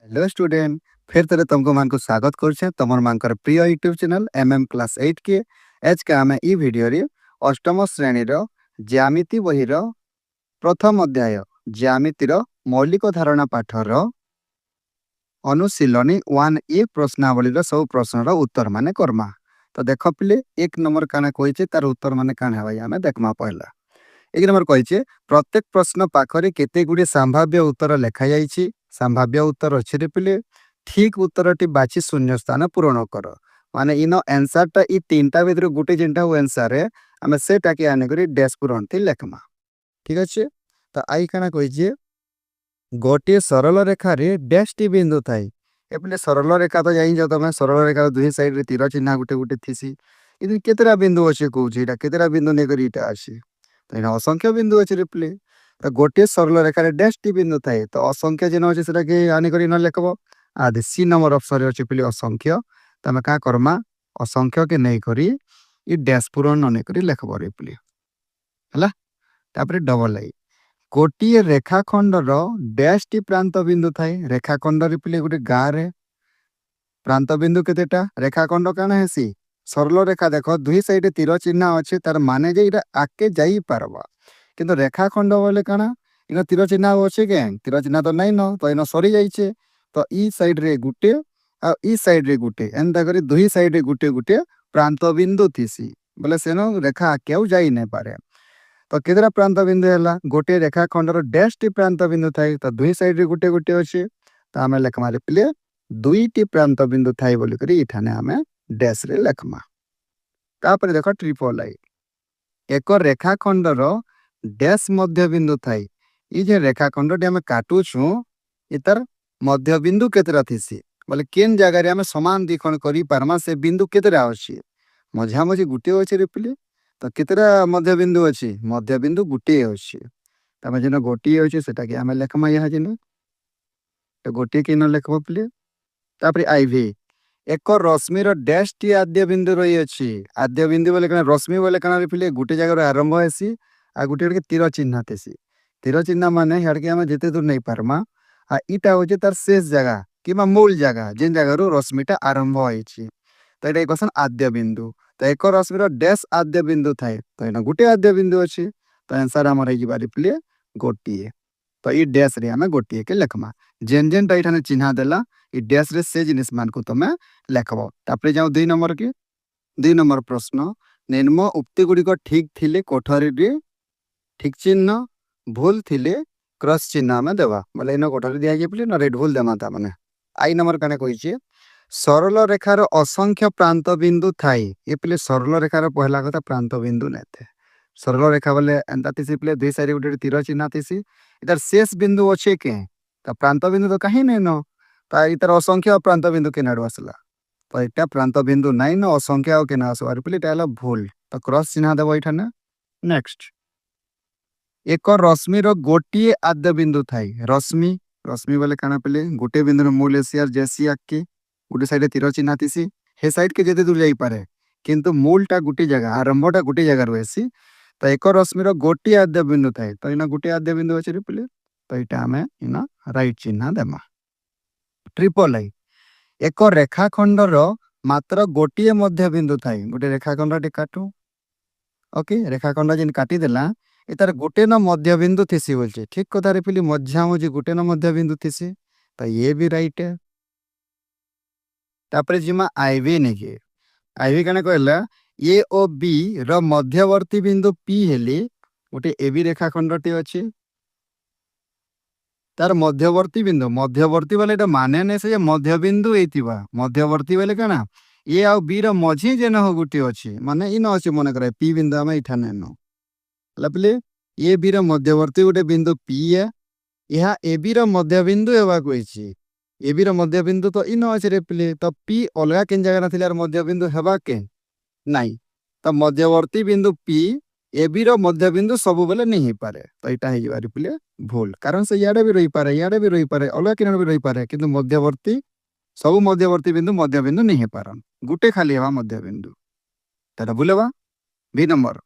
Hello student. फिर तेरे तुमको मान को स्वागत करछे तमर मानकर प्रिय यूट्यूब चैनल क्लास 8 के एज के आमे ई वीडियो रे अष्टम श्रेणी रो ज्यामिति बही रो प्रथम अध्याय ज्यामिति रो मौलिक धारणा पाठ रो अनुशीलनी 1 प्रश्नावली रो सब प्रश्न रो उत्तर माने करमा। तो देख पिले एक नंबर काना कहिचे तार उत्तर माने काना भाई आमे देखमा पहला। एक नंबर कहिचे प्रत्येक प्रश्न पाखरे केते गुडी संभाव्य उत्तर लेखा जाईची। संभाव्य उत्तर अच्छे रे पिले ठीक उत्तरटी बाची शून्य स्थान पूरण कर। माने इन आंसर टा ई तीनटा भीतर गुटे जिनटा आंसर है आमे सेटा के आने करी डैश पूरण थी लेखमा। ठीक अच्छे। तो आई काना कहिचे गोटे सरल रेखा रे डैश टी बिंदु थाई। ए पिले सरल रेखा तो जाई जो तमे सरल रेखा दुई साइड रे तीर चिन्ह गुटे गुटे थीसी। इदि केतेरा बिंदु अछि कहूची एटा केतेरा बिंदु ने करी इटा अछि। तो इन असंख्य बिंदु अछि रे पिले। तो गोटे सरल रेखा रे डैश टी बिंदु थाई तो असंख्य जिन अछि सेटा के आने करी न लेखबो। आदि सी नंबर ऑप्शन रे अछि पिले असंख्य। तमे का करमा असंख्य के नै करी ई डैश पूरण न करी लेखबो रे पिले। हला तापरे डबल आई गोटे रेखाखंड रो डैश टी प्रांत बिंदु थाई। रेखाखंड रे पिले गोटे गाँ रे प्रांत बिंदु केतेटा रेखाखंड काना हेसी सरल रेखा देखो दुई साइड तीर चिन्ह अच्छे तार माने जे इटा आके जाई पारबा। किंतु रेखाखंड बोले काना इन तीर चिन्ह अच्छे के तीर चिन्ह तो नहीं न तो इन सरी जाइछे। तो ई साइड रे गुटे आ ई साइड रे गुटे एंता करी दुई साइड रे गुटे गुटे प्रांत बिंदु थीसी बोले सेनो रेखा आके जाई नहीं पारे। तो केतरा प्रांत बिंदु हैला गोटे रेखाखंड रो डैश टी प्रांत बिंदु थाई तो दुई साइड रे गुटे गुटे अच्छे। तो आमे लेखमा रे पिले दुईटी प्रांत बिंदु थाई बोली करी इठाने आमे डैश रे लेखमा। तापर देखो ट्रिपल आई एक रेखाखंड रो डैश मध्य बिंदु थाई। ई जे रेखाखंड टी आमे काटू छु इतर मध्य बिंदु केतरा थीसी बोले केन जगह रे आमे समान दिखण करी पारमा से बिंदु केतरा अछि मझा मझी गुटे अछि रे पिले। तो केतरा मध्य बिंदु अछि मध्य बिंदु गुटे अछि। तमे जेन गोटी अछि सेटा के आमे लेखमा यहा जेन तो गोटी के न लेखबो पिले। तापर आईवी एक रश्मि रो डैश टी आद्य बिंदु रही अछि। आद्य बिंदु बोले कना रश्मि बोले कना रे पिले गुटे जगह रो आरंभ हेसी आ गुटे के तीर चिन्ह तेसी। तीर चिन्ह माने हेड के हम जेते दूर नहीं पारमा आ इटा होचे तार शेष जगह किबा मूल जगह जेन जगह रो रश्मिटा आरंभ होइछि। तो एटा क्वेश्चन आद्य बिंदु। तो एक रश्मि रो डैश आद्य बिंदु थाए तो एना गुटे आद्य बिंदु अछि। तो आंसर हमर हे जिबारी पिले गोटिए। तो ई डैश रे हमें गोटिए के लेखमा जेन जेन टा इठाने चिन्ह देला ई डैश रे से जिनिस मान को तमे लेखबो। तापरे जाऊ 2 नंबर के 2 नंबर प्रश्न निम्न उक्ति गुडी को ठीक थिले कोठरी रे ठीक चिन्ह भूल थिले क्रॉस चिन्ह में देवा बोले इन कोठरी दिया जे पिले न रेड भूल देमा ता माने। आई नंबर काने कहिचे सरल रेखार असंख्य प्रांत बिंदु थाई। ए पिले सरल रेखार पहला कथा प्रांत बिंदु नेते सरल रेखा बोले एंता तिसी पिले दुई साइड गुटे तीर चिन्ह तिसी इधर शेष बिंदु अच्छे के तो प्रांत बिंदु तो कहीं नहीं न तो इधर असंख्य प्रांत बिंदु के नाडू आसला। तो इटा प्रांत बिंदु नहीं न असंख्य के ना आसो पिले इटा हला भूल। तो क्रॉस चिन्ह देबो इठाने। नेक्स्ट एक रश्मि रो गोटिए आद्य बिंदु थाई। रश्मि रश्मि बोले काना पिले गोटे बिंदु मूल एसियर जेसी आके गुटे साइड तीर चिन्ह तिसी हे साइड के जेते दूर जाई पारे किंतु मूलटा गुटे जगह आरंभटा गुटे जगह रहसी। तो एक रश्मि रो गोटिए आद्य बिंदु थाई तो इना गुटे आद्य बिंदु अछि रे पिले। तो इटा हमें इना राइट चिन्ह देमा। ट्रिपल आई एक रेखाखंड रो मात्र गोटिए मध्य बिंदु थाई। गोटे रेखाखंड टे काटू ओके रेखाखंड जिन काटी देला इतार गोटे न मध्य बिंदु थिसी बोलचे ठीक कथा रे पिली मझा मझी गोटे न मध्य बिंदु थिसी। तो ये भी राइट है। तापरे जिमा आईवी नेके आईवी कने कहला ए ओ बी रो मध्यवर्ती बिंदु पी हेली गोटे ए बी रेखाखंड टे अछि तार मध्यवर्ती वाले एटा माने नै से मध्य बिंदु एतिबा मध्यवर्ती वाले कना ए आ बी रो मझी जेन हो गुटी अछि माने इन अछि मने करे पी बिंदु हम इठा नेनो लपले ए बी रो मध्यवर्ती गोटे बिंदु पी है यहा ए बी रो मध्य बिंदु हेबा कोइछि। ए बी रो मध्य बिंदु तो इन अछि रे प्ले तो पी अलगा किन जगह नथिलार मध्य बिंदु हेबा के नाही। तो मध्यवर्ती बिंदु पी ए बी रो मध्य बिंदु सब बेले नहीं पारे। तो इटा हे जिबारी पिले भूल कारण से याडे भी रही पारे याडे भी रही पारे अलगा किन भी रही पारे किंतु मध्यवर्ती सब मध्यवर्ती बिंदु मध्य बिंदु नहीं पारन गुटे खाली हेबा मध्य बिंदु। तदा बुलेबा बी नंबर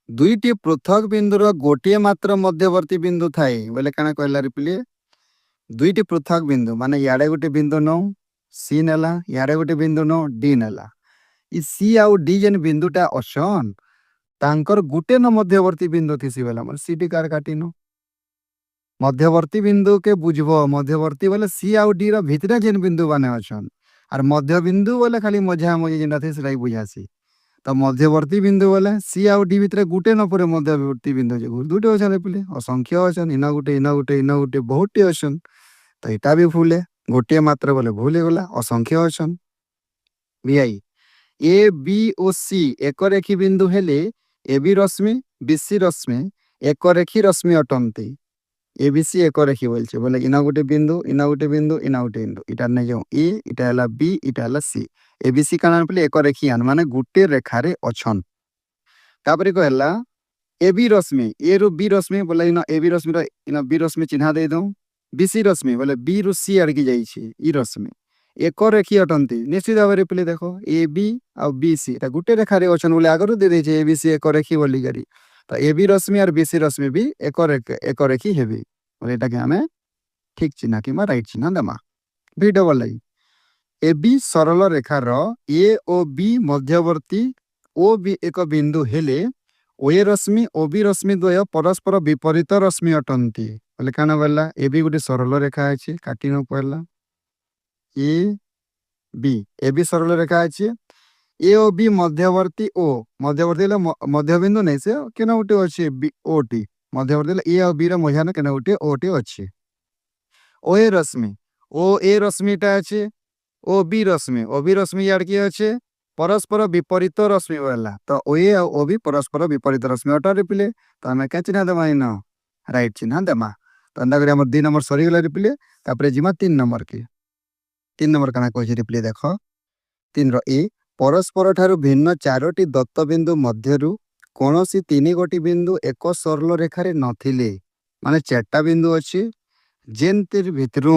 दुईटी पृथक बिंदुर गोटे मात्र मध्यवर्ती बिंदु थाई बोले काना कहला रे पिले दुईटी पृथक बिंदु माने याडे गोटे बिंदु नो सी नेला याडे गोटे बिंदु नो डी नेला इ सी आउ डी जेन बिंदुटा अछन तांकर गुटे न मध्यवर्ती बिंदु थिसी बेला मन सी डी कार काटिनो मध्यवर्ती बिंदु के बुझबो मध्यवर्ती बोले सी आउ डी रो भितरे जेन बिंदु बने अछन आर मध्य बिंदु बोले खाली मझा मझी जेनटा थे सेलाई बुझासी तो मध्यवर्ती बिंदु बोले सी आउ डी भितरे गुटे न परे मध्यवर्ती बिंदु जे दुटे अछन पिले असंख्य अछन इना गुटे बहुतटे अछन तो इटा भी भूल है गोटे मात्र बोले भूल गला असंख्य अछन बीआई ए बी ओ सी एक रेखी बिंदु हेले ए बी रश्मि बीसी रश्मि एक रेखी रश्मि अटंती ए बी सी एक रेखी बोलছে बोले इना गोटे बिंदु इना गोटे बिंदु इना गोटे बिंदु इटा नै जाऊ ए इटा हला बी इटा हला सी ए बी सी काना पले एक रेखी आन माने गुटे रेखारे अछन तापरे कहला ए बी रश्मि ए रु बी रश्मि बोले इना ए बी रश्मि रो इना बी रश्मि चिन्हा दे दऊ बीसी रश्मि बोले बी रु सी अड़की जाइछि ई रश्मि एक रेखी अटंती निश्चित भाव में पे देख A B uh B C गोटे रेखार अच्छन बोले आगर दे देछे ए बी सी एक रेखी बोली करी तो ए बी रश्मि और बी सी रश्मि भी एक रेखी हेबी बोले एटा के हमें ठीक चिन्ह कि राइट चिन्ह देमा B double I A B सरल रेखार ए ओ बी मध्यवर्ती ओ बी एक बिंदु हेले ओ ए रश्मि ओ बी रश्मि द्वय परस्पर विपरीत रश्मि अटंती बोले काना बोला ए बी गोटे सरल रेखा अछि काटी न पड़ला ए बी सरल रेखा अच्छे ए ओ बी मध्यवर्ती ओ मध्यवर्ती मध्यबिंदु नहीं से केना गोटे अच्छे ओ टी मध्यवर्ती ए और बी रा मझान केना गोटे ओ टी अच्छे ओ ए रश्मिटा अच्छे ओ बी रश्मि यार की अच्छे परस्पर विपरीत रश्मि वाला तो ओ ए और ओ बी परस्पर विपरीत रश्मि अटा रिप्ले तो हमें क्या चिन्ह देमा इन राइट चिन्ह देमा तो अंदा करी हमर 2 नंबर सरी गला रिप्ले तापरे जिमा 3 नंबर के 3 नंबर काना कहि रिप्ले देखो 3 रो ए परस्पर ठारू भिन्न 4टी दत्त बिंदु मध्यरु कोनोसी 3 गोटी बिंदु एक सरल रेखारे नथिले माने 4टा बिंदु अछि जेंतिर भितरु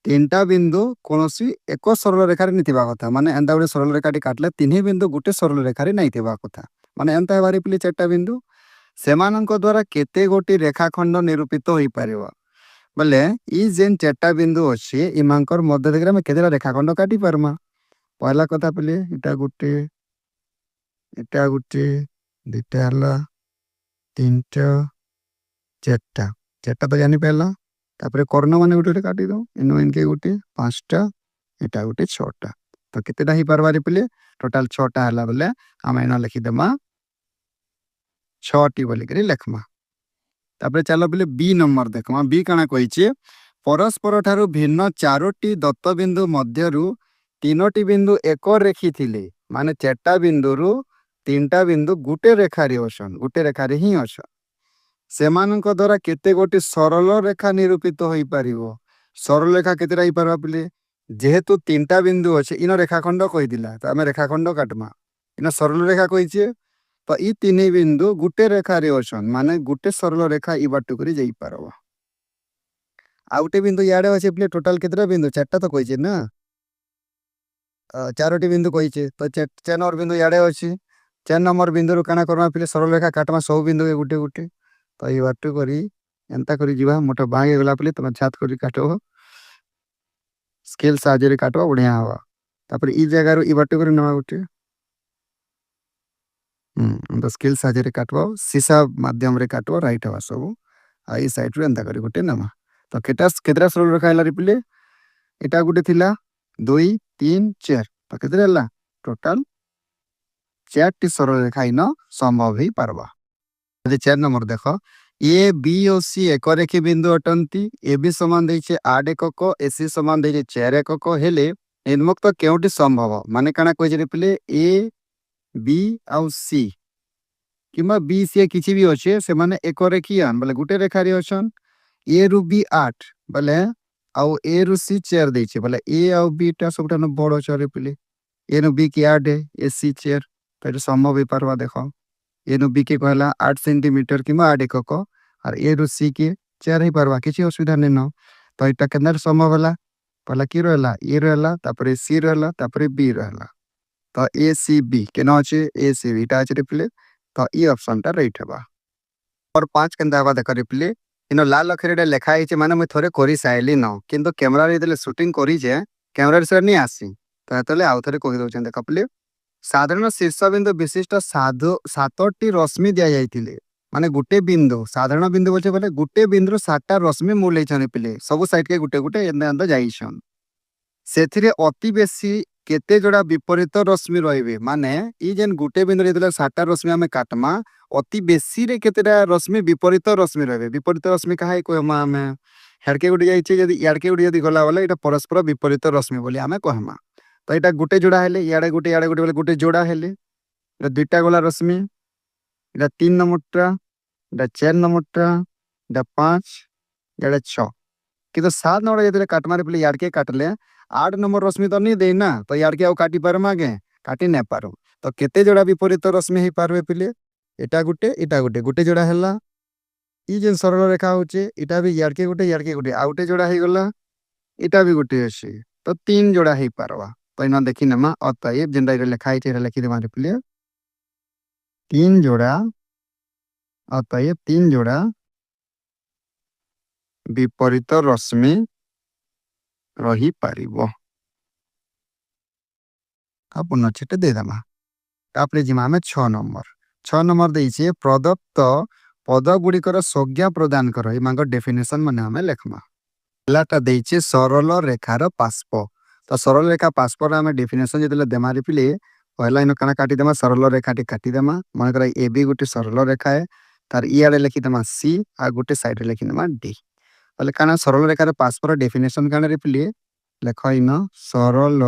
3टा बिंदु कोनोसी एक सरल रेखारे निथिबा कथा माने एंदा गोटे सरल रेखाटी काटले 3 बिंदु गोटे सरल रेखारे नै थिबा कथा माने एंता बारी पिले 4टा बिंदु सेमानंक द्वारा केते गोटी रेखाखंड निरूपित होई पारिबो बोले ई जेन 4टा बिंदु अच्छे इमांकर मध्य देखरे में केतेला रेखाखंड काटी परमा पहला कथा पले इटा गुटे दुटा हला तीनटा चारटा तो जानी पहला तापरे कर्ण माने गुटे काटी दो इनो इनके गुटे पांचटा इटा गुटे छटा तो केतेटा ही परवारी पले टोटल 6टा हला बोले हम एना लिखि देमा 6टी बोली करी लेखमा तापरे चलो पहले बी नंबर देखमा बी काना कहिचे परस्पर ठारू भिन्न 4टी दत्त बिंदु मध्यरु 3टी बिंदु एक रेखी थिले माने 4टा बिंदुरु 3टा बिंदु गुटे रेखारे अछन गुटे रेखारे ही अछन सेमानंक द्वारा केते गोटी सरल रेखा निरूपित होई पारिबो सरल रेखा केतेटा ही परबा पले जेहेतु 3टा बिंदु अछि इन रेखाखंड कहि दिला तो हमें रेखाखंड काटमा इन सरल रेखा कहिचे तो ई 3 बिंदु गुटे रेखारे अछन माने गुटे सरल रेखा ई बाटु करी जाई पारबो आ गुटे बिंदु याडे अछि पले टोटल केतेटा बिंदु 4टा तो कहिचे ना 4टी बिंदु कहिचे तो 4 नंबर बिंदु याडे अछि 4 नंबर बिंदु रु काना करमा पले सरल रेखा काटमा सब बिंदु के गुटे गुटे तो ई बाटु करी एंता करी जीवा मोटा बागे गला पले तम छात करी काटो स्केल साजरे काटो बढ़िया हवा तापर ई जगह रु ई बाटु करी नवा गुटे तो स्केल साजरे काटवा सीसा माध्यम रे काटवा राइट हवा सब आ ई साइड रे एंता करी गुटे नवा तो केतरा सरल रेखा हला रिप्ले एटा गुटे थिला 2 3 4 तो केतरा हला टोटल 4टी सरल रेखा इन संभव ही पारबा 4 नंबर देखो ए बी और सी एक रेखी बिंदु अटंती ए बी समान देइछे 8 एकक ए सी समान देइछे 4 एकक हेले निम्नोक्त केउटी संभव माने काना कहि रिप्ले ए बी आउ सी किमा बी सी किछि भी अछि से माने एक रेखियान बोले गुटे रेखारे अछन ए रु बी 8 बोले आउ ए रु सी 4 देइछे बोले ए आउ बी टा सबटा न बड़ चरे पिले ए नु बी की 8 ए सी 4 तो एटा संभव ही पारवा देखो ए नु बी के कहला 8 सेंटीमीटर किमा 8 एकक और ए रु सी के 4 ही पारवा किछि असुविधा नै न तो एटा केनर संभव होला पहला की रहला ए रहला तापरे सी रहला तापरे बी रहला तो ए सी बी केना अछि ए सी बी टा अछि रिप्ले तो ई ऑप्शन टा राइट हेबा और 5 केंदा हवा देख रिप्ले इन लाल अक्षर लेखाई माने मुझे थोड़े कर सारे न कि कैमेरा सुटिंग करें कैमेरा से नहीं आसी तो आउ थे कहीदे देख पे साधारण शीर्षबिंदु विशिष्ट साधु 7टी रश्मि दि जाइए माने गुटे बिंदु साधारण बिंदु बोलते बोले गुटे बिंदु 7टा रश्मि मूल पिले सब साइड के गुटे गुटे जाइछन से अति बेसी केते जोड़ा विपरीत रश्मि रही माने ई जेन गुटे बिंदु 7टा रश्मि आम काटमा अति बेसी रे केतेटा रश्मि विपरीत रश्मि रही विपरीत रश्मि कहा कहमा आम हेड़के गुटे जाइए इड़के गुटे गला बोले ये परस्पर विपरीत रश्मि बोली आम कहमा तो यहाँ गुटे जोड़ा हेले इे गुटे बोले गुटे जोड़ा हेले दुईटा गला रश्मि इटा 3 नंबरटा इटा 4 नंबरटा इटा 5 इटा 6 कि 7 नंबर जो काटमारे पे इड़के काटले 8 नंबर रश्मि तो नहीं दे ना तो इड़के आउ काटी पारमा आगे काटी नहीं पारू तो केते जोड़ा विपरीत रश्मि हो पारे पे इटा गुटे गुटे जोड़ा है ई जेन सरल रेखा होचे इटा भी इड़के गुटे आउ गुटे जोड़ा हो गला इटा भी गुटे अच्छे तो 3 जोड़ा हो पारवा तो इन देखी नमा अतएव जेनटा लिखाई लिखिदे मारे पे 3 जोड़ा अतएव 3 जोड़ा विपरीत रश्मि रही पारिबो पुनच्छेद देदेमा तापर जिमा आम 6 नंबर देइछे प्रदत्त पद गुड़िकर संज्ञा प्रदान कर डेफिनेशन माने आम लेखमा पहलाटा देइछे सरल रेखार पार्श्व तो सरल रेखा पार्श्व आम डेफिनेशन जो देमारे पिले पहला इन काना काटिदेमा सरल रेखाटी काटिदेमा मन कर ए बी गोटे सरल रेखा है तार इे लिखिदेमा सी आ गोटे साइड लिखिदेमा डी बोले काना सरल रेखार पार्श्वर डेफिनेशन काना रे पिले लेख इन सरल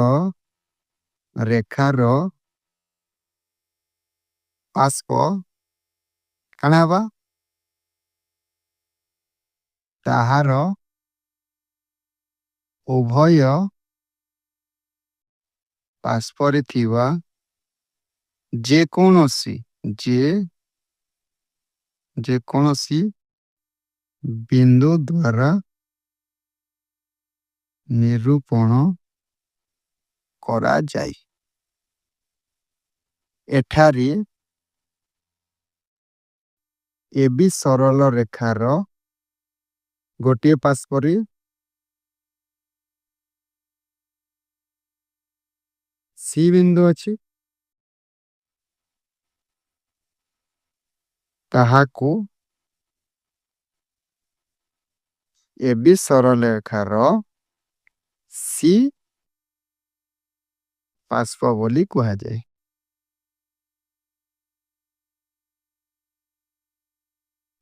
रेखार पार्श्व काना हवा ताहार उभय पार्श्वरे थिवा जे कोनोसी बिंदु द्वारा निरूपण करा जाए एठारी ए बी सरल रेखार गोटे पार्श्वरे सी बिंदु अच्छी ताहाको ए बी सरल रेखार सी पार्श्व बोली कहा जाए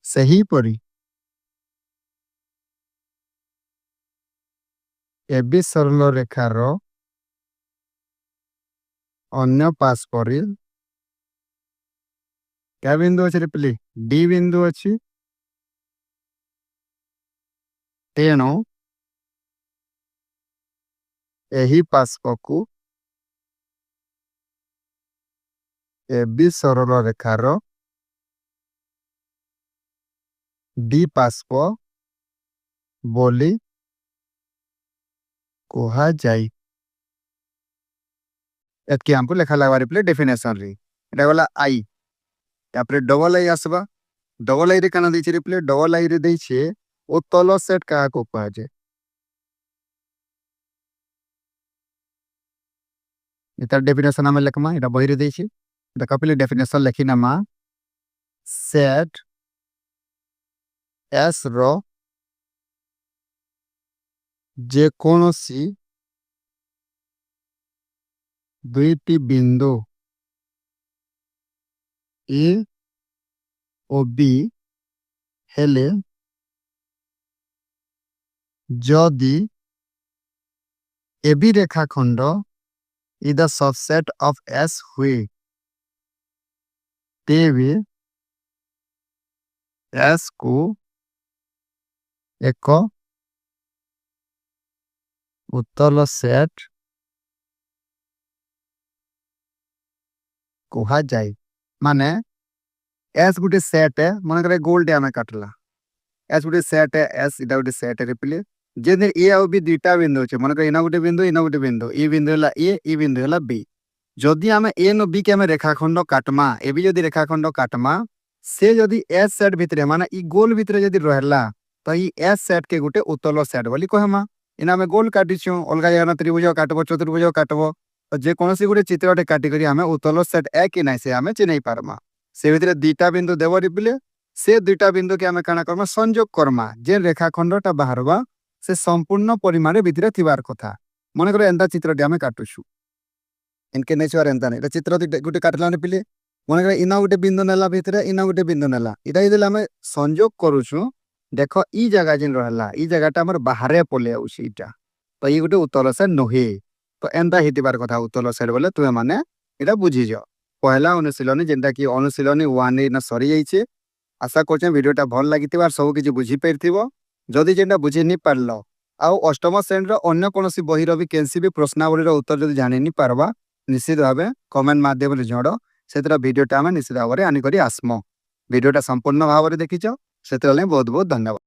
सही परी ए बी सरल रेखार अन्य पार्श्वरे क्या बिंदु अच्छे पे डी बिंदु अच्छी तेणु यही पार्श्व को ए बी सरल रेखार डी पार्श्व बोली कहा जाए एतकी हमको लेखा लगवा पे डेफिनेशन रे एटा गला आई तापर डबल आई आसबा डबल आई रे काना दैछे रे प्ले डबल आई रे दैछे ओ तल सेट का को कहा जाए इतार डेफिनेशन हम लेखमा एटा बही रे दैछे एटा कपिले डेफिनेशन लिखि नामा सेट एस रो जे कोनोसी दुईटी बिंदु ए ओ बी हेले जदि ए बी रेखाखंड is the subset of S हुए तेबे एस को एक उत्तल सेट कहा जाए माने एस गुटे सेट है मन करे गोल्ड आम काटला एस गुटे सेट है एस इटा गुटे सेट है रिप्ले जे ए आउ बी दुईटा बिंदु अच्छे मन कर इना गुटे बिंदु ई बिंदु है ए ई बिंदु है बी जदि आम ए नो बी के आम रेखाखंड काटमा ए बी जदि रेखाखंड काटमा से जदि एस सेट भितर माने ई गोल भितर जदि रहला तो ये एस सेट के गुटे उत्तल सेट बोली कहमा इना में गोल काटिछु अलगा जगह त्रिभुज काटबो चतुर्भुज काटबो तो जे कोनोसी गुटे चित्रटे काटी करी हमें उत्तल सेट ए कि नै से हमें चिन्हई पारमा से भितरे दुईटा बिंदु देव रिपिले से दुईटा बिंदु के हमें काना करमा संयोग करमा जे रेखाखंडटा बाहरबा से संपूर्ण परिमाण भितरे थिबार कथा मन कर एंता चित्रटे हमें काटुछु इनके नेचर एंता नै चित्र गुटे काटला ने पिले मन कर इना गुटे बिंदु नेला भितरे इना गुटे बिंदु नेला इटा इदेले हमें संयोग करूछु देखो ई जगह जिन रहला ई जगहटा हमर बाहरे पले आउछि इटा तो ई गुटे उत्तल सेट नहे तो एंता हितिबार कथा उत्तल सेट बोले तुमे माने इटा बुझी जाओ पहला अनुशीलनी जेंटा कि अनुशीलनी 1 रे ना सरी जाइछे आशा करछे वीडियोटा भल लागितिबार सब किछि बुझी पाइथिबो जदि जेंटा बुझी नि पारलो आ अष्टम श्रेणी रो अन्य कोनोसी बहिर भी केनसी भी प्रश्नावली रो उत्तर जदि जानि नि पारबा निश्चित भाबे कमेंट माध्यम रे जोड़ो सेतरा वीडियोटा हम निश्चित भाबरे आनि करी आस्मो वीडियोटा संपूर्ण भाबरे देखिछो सेतरा ले बहुत बहुत धन्यवाद।